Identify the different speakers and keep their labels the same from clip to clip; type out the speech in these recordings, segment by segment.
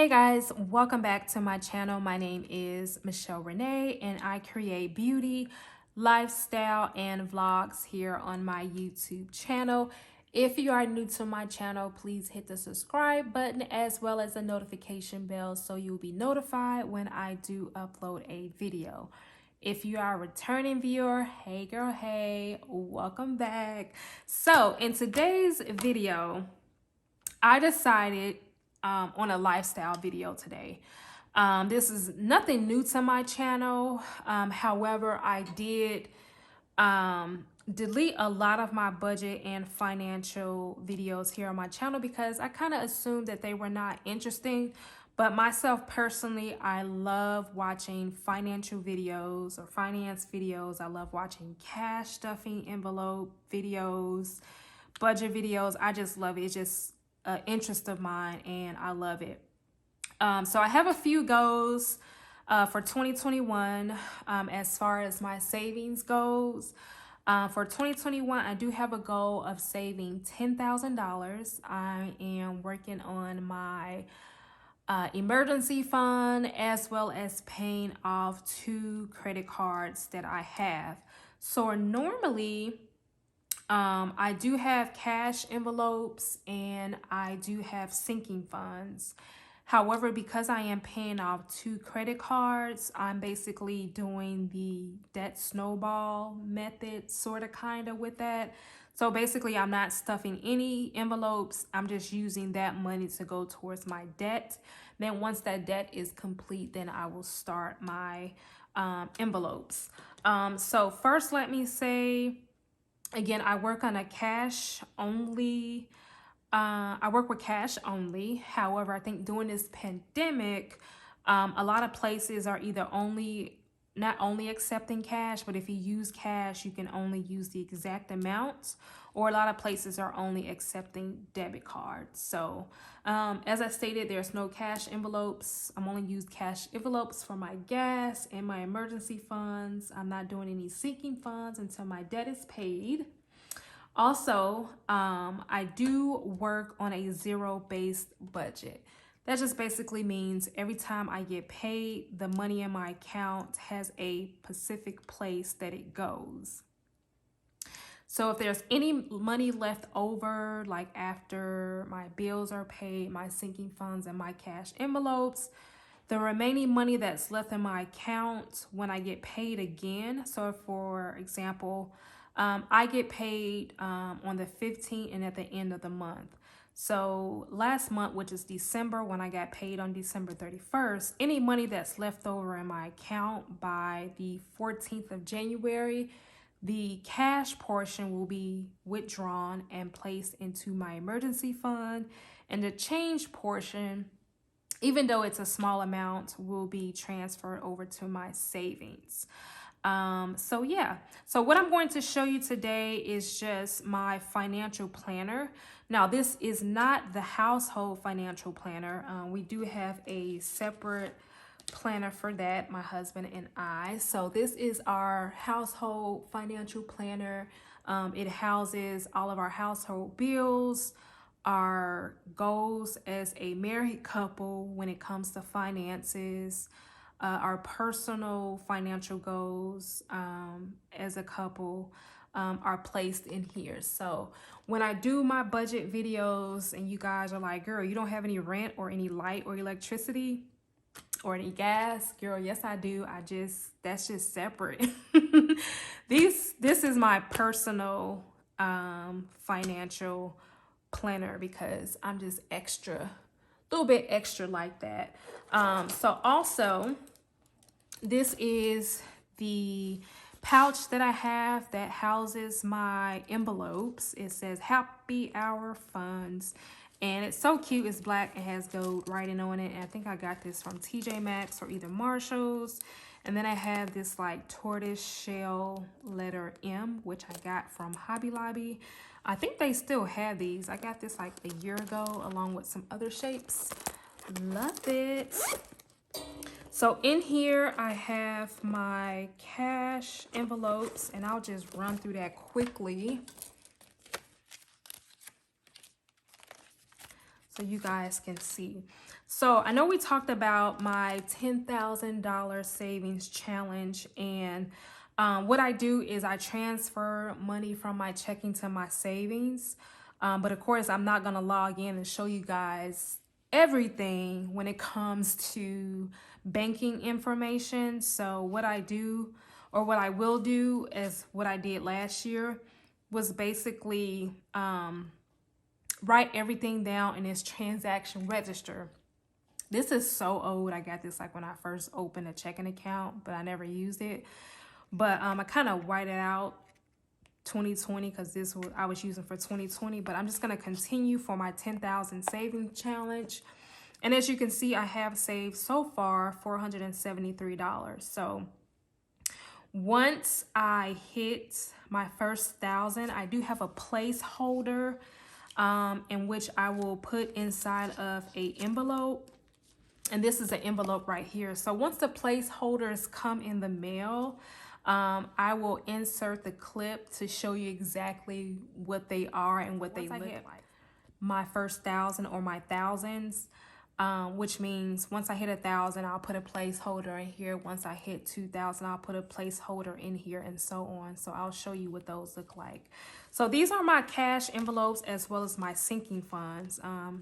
Speaker 1: Hey guys, welcome back to my channel. My name is Michelle Rene and I create beauty, lifestyle, and vlogs here on my YouTube channel. If you are new to my channel, please hit the subscribe button as well as the notification bell so you'll be notified when I do upload a video. If you are a returning viewer, hey girl, hey, welcome back. So in today's video, I decided on a lifestyle video today. This is nothing new to my channel. However, I did delete a lot of my budget and financial videos here on my channel because I kind of assumed that they were not interesting. But myself personally, I love watching financial videos or finance videos. I love watching cash stuffing envelope videos, budget videos. I just love it. It's just an interest of mine and I love it. So I have a few goals for 2021 as far as my savings goes. For 2021, I do have a goal of saving $10,000. I am working on my emergency fund as well as paying off 2 credit cards that I have. So normally, I do have cash envelopes and I do have sinking funds. However, because I am paying off 2 credit cards, I'm basically doing the debt snowball method, sort of kind of with that. So basically, I'm not stuffing any envelopes. I'm just using that money to go towards my debt. Then once that debt is complete, then I will start my envelopes. So first, let me say, again, I work on a cash only. I work with cash only. However, I think during this pandemic, a lot of places are either not only accepting cash, but if you use cash, you can only use the exact amount, or a lot of places are only accepting debit cards. So as I stated, there's no cash envelopes. I'm only use cash envelopes for my gas and my emergency funds. I'm not doing any sinking funds until my debt is paid. Also, I do work on a zero-based budget. That just basically means every time I get paid, the money in my account has a specific place that it goes. So if there's any money left over, like after my bills are paid, my sinking funds and my cash envelopes, the remaining money that's left in my account when I get paid again. So for example, I get paid on the 15th and at the end of the month. So last month, which is December, when I got paid on December 31st, any money that's left over in my account by the 14th of January, the cash portion will be withdrawn and placed into my emergency fund. And the change portion, even though it's a small amount, will be transferred over to my savings. So yeah, so what I'm going to show you today is just my financial planner. Now, this is not the household financial planner. We do have a separate planner for that, my husband and I. So this is our household financial planner. It houses all of our household bills, our goals as a married couple when it comes to finances, our personal financial goals as a couple are placed in here. So when I do my budget videos and you guys are like, girl, you don't have any rent or any light or electricity or any gas, girl, yes I do. That's just separate. This is my personal financial planner because I'm just extra, a little bit extra like that. So also, this is the pouch that I have that houses my envelopes. It says Happy Hour Funds. And it's so cute. It's black. It has gold writing on it. And I think I got this from TJ Maxx or either Marshall's. And then I have this like tortoise shell letter M, which I got from Hobby Lobby. I think they still have these. I got this like a year ago along with some other shapes. Love it. So in here, I have my cash envelopes, and I'll just run through that quickly. so you guys can see. So I know we talked about my $10,000 savings challenge, and what I do is I transfer money from my checking to my savings. But of course, I'm not gonna log in and show you guys everything when it comes to banking information. So what I do, or what I will do, is what I did last year, was basically write everything down in this transaction register. This is so old. I got this like when I first opened a checking account, but I never used it. But I kind of whited out 2020 because this was I was using for 2020. But I'm just gonna continue for my 10,000 saving challenge. And as you can see, I have saved so far $473. So once I hit my first 1,000, I do have a placeholder in which I will put inside of a envelope. And this is an envelope right here. So once the placeholders come in the mail, I will insert the clip to show you exactly what they are and what they look like. My first 1,000 or my thousands, which means once I hit 1,000, I'll put a placeholder in here. Once I hit 2,000, I'll put a placeholder in here, and so on. So I'll show you what those look like. So these are my cash envelopes as well as my sinking funds.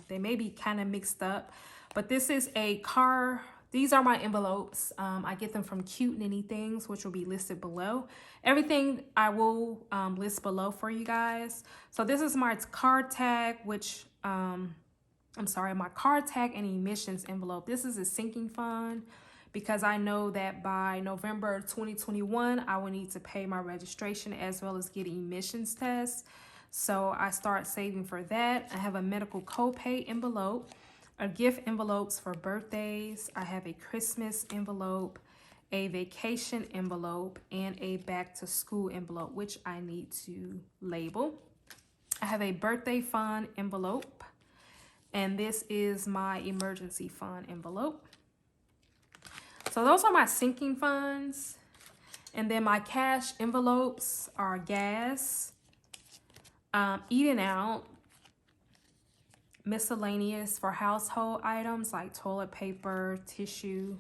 Speaker 1: They may be kind of mixed up, but this is a car. These are my envelopes. I get them from CuteNeniThings, which will be listed below. Everything I will list below for you guys. So this is my car tag, which my car tag and emissions envelope. This is a sinking fund because I know that by November 2021, I will need to pay my registration as well as get emissions tests. So I start saving for that. I have a medical copay envelope, a gift envelopes for birthdays. I have a Christmas envelope, a vacation envelope, and a back to school envelope, which I need to label. I have a birthday fund envelope. And this is my emergency fund envelope. So those are my sinking funds. And then my cash envelopes are gas, eating out, miscellaneous for household items like toilet paper, tissue.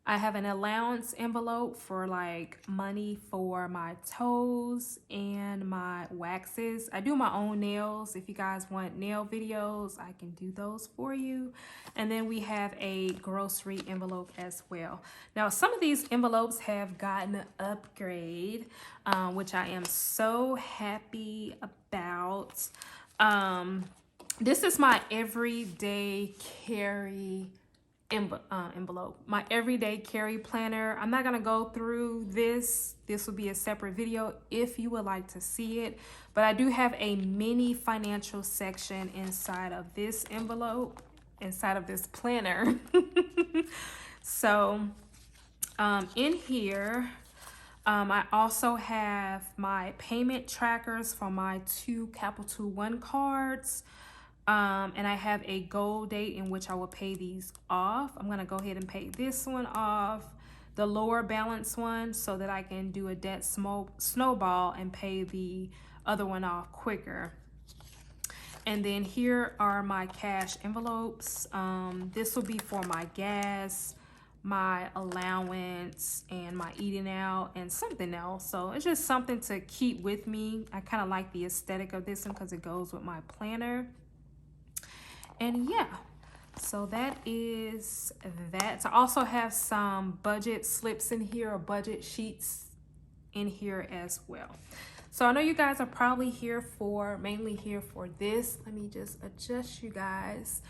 Speaker 1: I have an allowance envelope for like money for my toes and my waxes. I do my own nails. If you guys want nail videos, I can do those for you. And then we have a grocery envelope as well. Now, some of these envelopes have gotten an upgrade, which I am so happy about. This is my everyday carry envelope, my everyday carry planner. I'm not gonna go through this. This will be a separate video if you would like to see it, but I do have a mini financial section inside of this envelope, inside of this planner. So in here, I also have my payment trackers for my 2 Capital One cards. And I have a goal date in which I will pay these off. I'm going to go ahead and pay this one off, the lower balance one, so that I can do a debt snowball and pay the other one off quicker. And then here are my cash envelopes. This will be for my gas, my allowance, and my eating out, and something else. So it's just something to keep with me. I kind of like the aesthetic of this one because it goes with my planner. And yeah, so that is that. I also have some budget slips in here, or budget sheets in here as well. So I know you guys are probably mainly here for this. Let me just adjust you guys.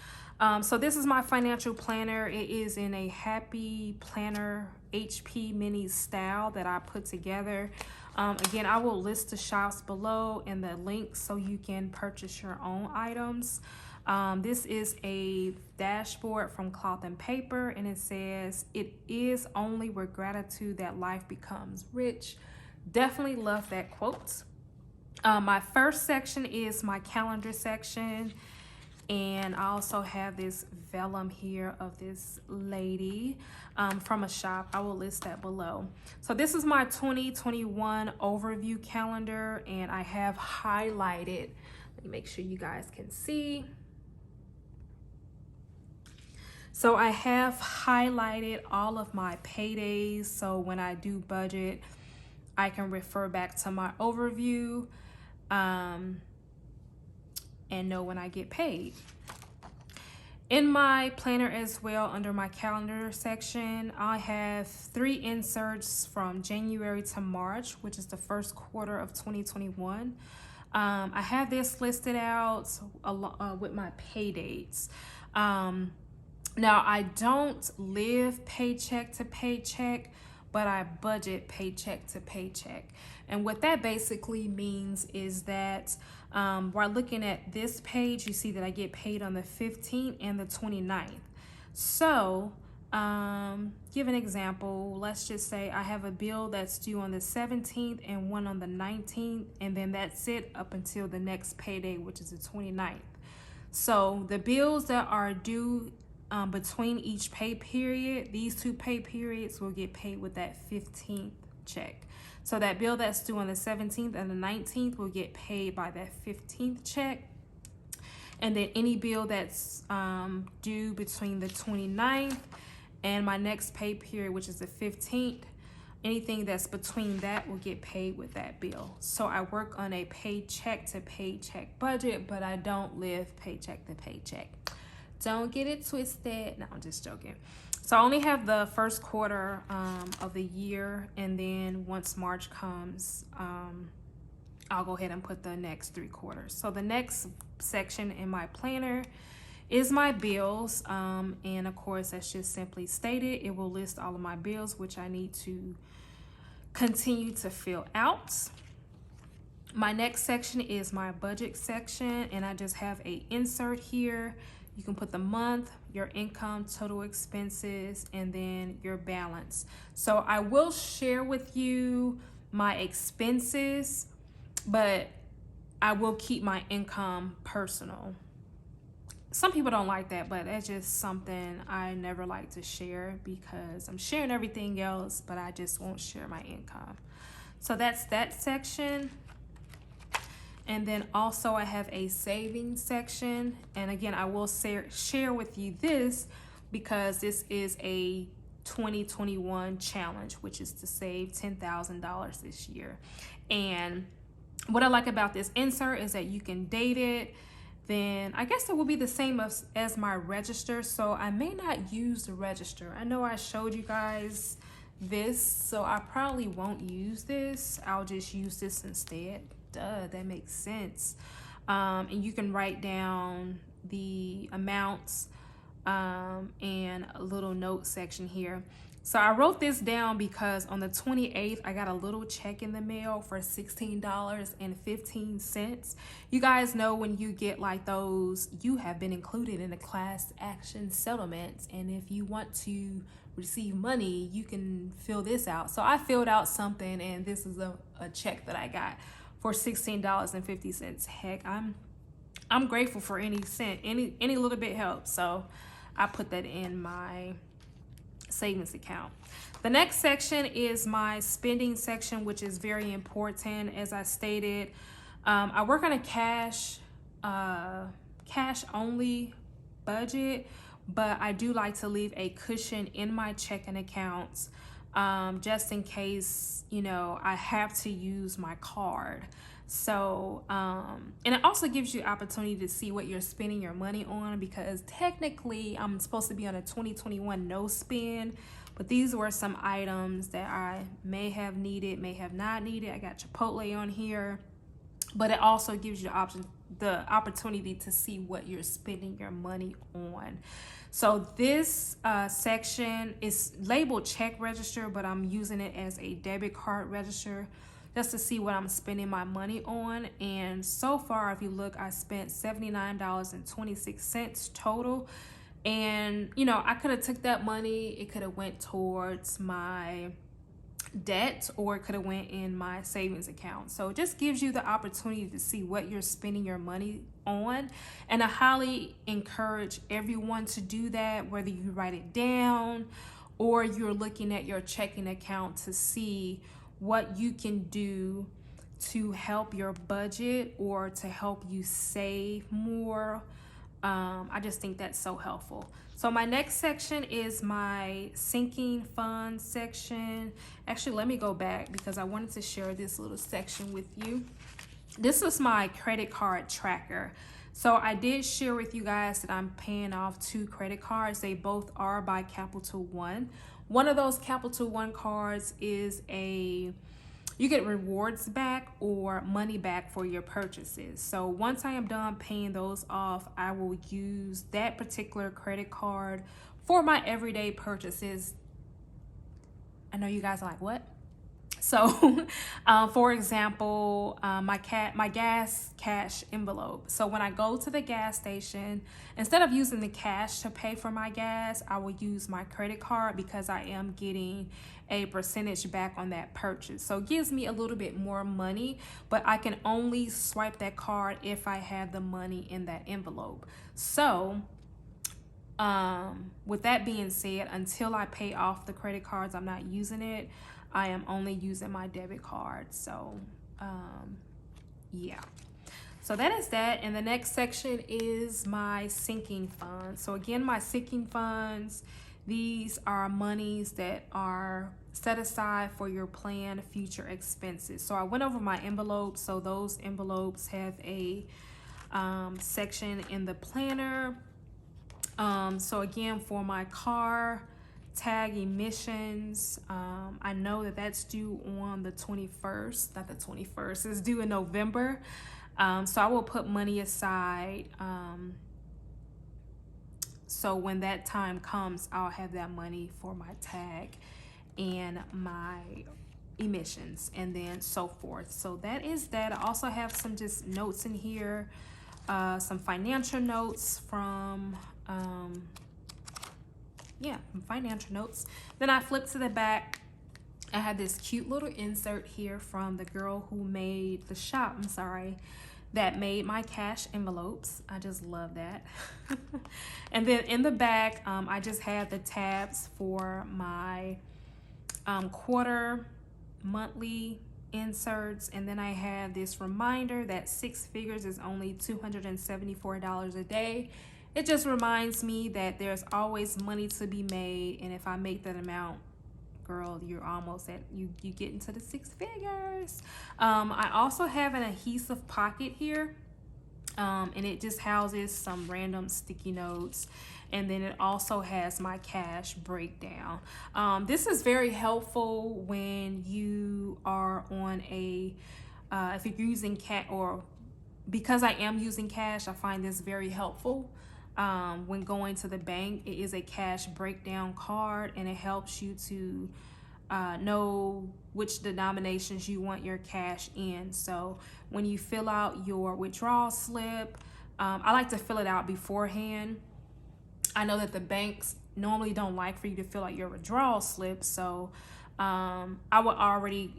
Speaker 1: So this is my financial planner. It is in a Happy Planner HP Mini style that I put together. Again, I will list the shops below and the links so you can purchase your own items. This is a dashboard from Cloth and Paper, and it says, "It is only with gratitude that life becomes rich." Definitely love that quote. My first section is my calendar section, and I also have this vellum here of this lady from a shop. I will list that below. So this is my 2021 overview calendar, and I have highlighted. Let me make sure you guys can see. So I have highlighted all of my paydays. So when I do budget, I can refer back to my overview and know when I get paid. In my planner as well, under my calendar section, I have 3 inserts from January to March, which is the first quarter of 2021. I have this listed out with my pay dates. Now, I don't live paycheck to paycheck, but I budget paycheck to paycheck. And what that basically means is that while looking at this page, you see that I get paid on the 15th and the 29th. So, give an example. Let's just say I have a bill that's due on the 17th and one on the 19th, and then that's it up until the next payday, which is the 29th. So the bills that are due between each pay period, these 2 pay periods will get paid with that 15th check. So that bill that's due on the 17th and the 19th will get paid by that 15th check. And then any bill that's due between the 29th and my next pay period, which is the 15th, anything that's between that will get paid with that bill. So I work on a paycheck to paycheck budget, but I don't live paycheck to paycheck. Don't get it twisted. No, I'm just joking. So I only have the first quarter of the year, and then once March comes, I'll go ahead and put the next 3 quarters. So the next section in my planner is my bills, and of course that's just simply stated. It will list all of my bills which I need to continue to fill out. My next section is my budget section, and I just have a insert here. You can put the month, your income, total expenses, and then your balance. So I will share with you my expenses, but I will keep my income personal. Some people don't like that, but that's just something I never like to share because I'm sharing everything else, but I just won't share my income. So that's that section. And then also I have a savings section. And again, I will share with you this because this is a 2021 challenge, which is to save $10,000 this year. And what I like about this insert is that you can date it. Then I guess it will be the same as my register. So I may not use the register. I know I showed you guys this, so I probably won't use this. I'll just use this instead. Duh, that makes sense. And you can write down the amounts and a little note section here. So I wrote this down because on the 28th, I got a little check in the mail for $16.15. You guys know when you get like those, you have been included in a class action settlement. And if you want to receive money, you can fill this out. So I filled out something, and this is a check that I got for $16.50. Heck, I'm grateful for any cent, any little bit helps. So I put that in my savings account. The next section is my spending section, which is very important. As I stated, I work on a cash only budget, but I do like to leave a cushion in my checking accounts just in case, you know, I have to use my card. So, and it also gives you opportunity to see what you're spending your money on, because technically I'm supposed to be on a 2021 no spend, but these were some items that I may have needed, may have not needed. I got Chipotle on here, but it also gives you the opportunity to see what you're spending your money on. So this section is labeled check register, but I'm using it as a debit card register just to see what I'm spending my money on. And so far, if you look, I spent $79.26 total. And, you know, I could have took that money. It could have went towards my debt, or it could have went in my savings account. So it just gives you the opportunity to see what you're spending your money on. And I highly encourage everyone to do that, whether you write it down or you're looking at your checking account to see what you can do to help your budget or to help you save more I just think that's so helpful. So my next section is my sinking fund section. Actually, let me go back because I wanted to share this little section with you. This is my credit card tracker. So I did share with you guys that I'm paying off 2 credit cards. They both are by Capital One. One of those Capital One cards is you get rewards back or money back for your purchases. So once I am done paying those off, I will use that particular credit card for my everyday purchases. I know you guys are like, what? So, for example, my gas cash envelope. So when I go to the gas station, instead of using the cash to pay for my gas, I will use my credit card because I am getting a percentage back on that purchase. So it gives me a little bit more money, but I can only swipe that card if I have the money in that envelope. So with that being said, until I pay off the credit cards, I'm not using it. I am only using my debit card. So yeah, so that is that. And the next section is my sinking funds. So again, my sinking funds, these are monies that are set aside for your planned future expenses. So I went over my envelopes. So those envelopes have a section in the planner. So again, for my car tag emissions, I know that that's due on the 21st, not the 21st, it's due in November. So I will put money aside. So when that time comes, I'll have that money for my tag and my emissions and then so forth. So that is that. I also have some just notes in here, some financial notes from, financial notes. Then I flip to the back. I have this cute little insert here from the girl who made the shop, that made my cash envelopes. I just love that. And then in the back, I just have the tabs for my quarter, monthly inserts. And then I have this reminder that 6 figures is only $274 a day. It just reminds me that there's always money to be made. And if I make that amount, girl, you're almost at, you get into the 6 figures. I also have an adhesive pocket here. And it just houses some random sticky notes. And then it also has my cash breakdown. This is very helpful when you are on if you're using because I am using cash, I find this very helpful. When going to the bank, it is a cash breakdown card, and it helps you to know which denominations you want your cash in. So when you fill out your withdrawal slip, I like to fill it out beforehand. I know that the banks normally don't like for you to fill out your withdrawal slip, so I would already,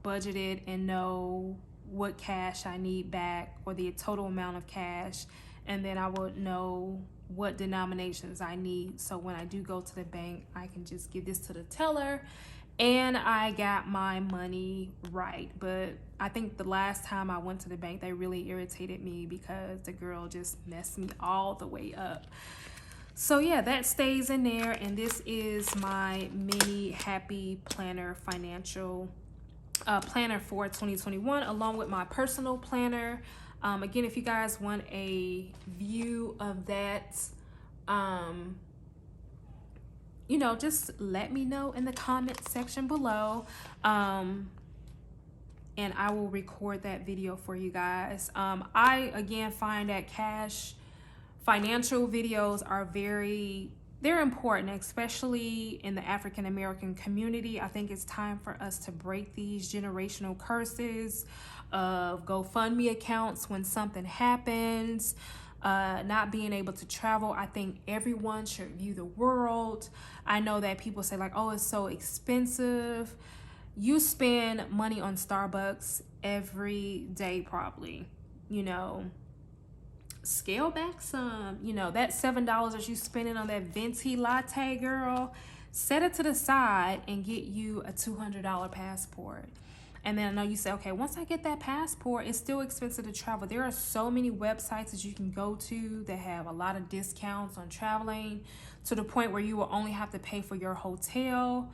Speaker 1: budget it and know what cash I need back or the total amount of cash, and then I would know what denominations I need. So when I do go to the bank, I can just give this to the teller and I got my money right. But I think the last time I went to the bank, they really irritated me because the girl just messed me all the way up. So yeah, that stays in there. And this is my mini happy planner financial planner for 2021, along with my personal planner. Again, if you guys want a view of that, just let me know in the comment section below. And I will record that video for you guys. I, again, find that financial videos are they're important, especially in the African American community. I think it's time for us to break these generational curses of GoFundMe accounts when something happens, not being able to travel. I think everyone should view the world. I know that people say like, oh, it's so expensive. You spend money on Starbucks every day probably, scale back some. That $7 that you spending on that venti latte, girl, set it to the side and get you a $200 passport. And then I know you say, okay, once I get that passport, it's still expensive to travel. There are so many websites that you can go to that have a lot of discounts on traveling, to the point where you will only have to pay for your hotel.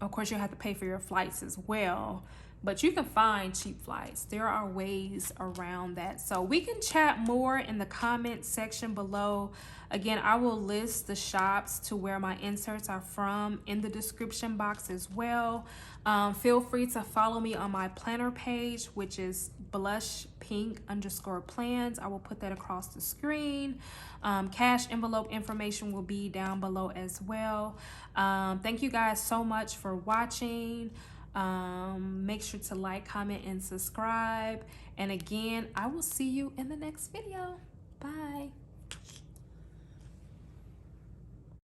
Speaker 1: Of course, you'll have to pay for your flights as well, but you can find cheap flights. There are ways around that. So we can chat more in the comment section below. Again, I will list the shops to where my inserts are from in the description box as well. Feel free to follow me on my planner page, which is blushpink_plans. I will put that across the screen. Cash envelope information will be down below as well. Thank you guys so much for watching. Make sure to like, comment, and subscribe. And again, I will see you in the next video. Bye.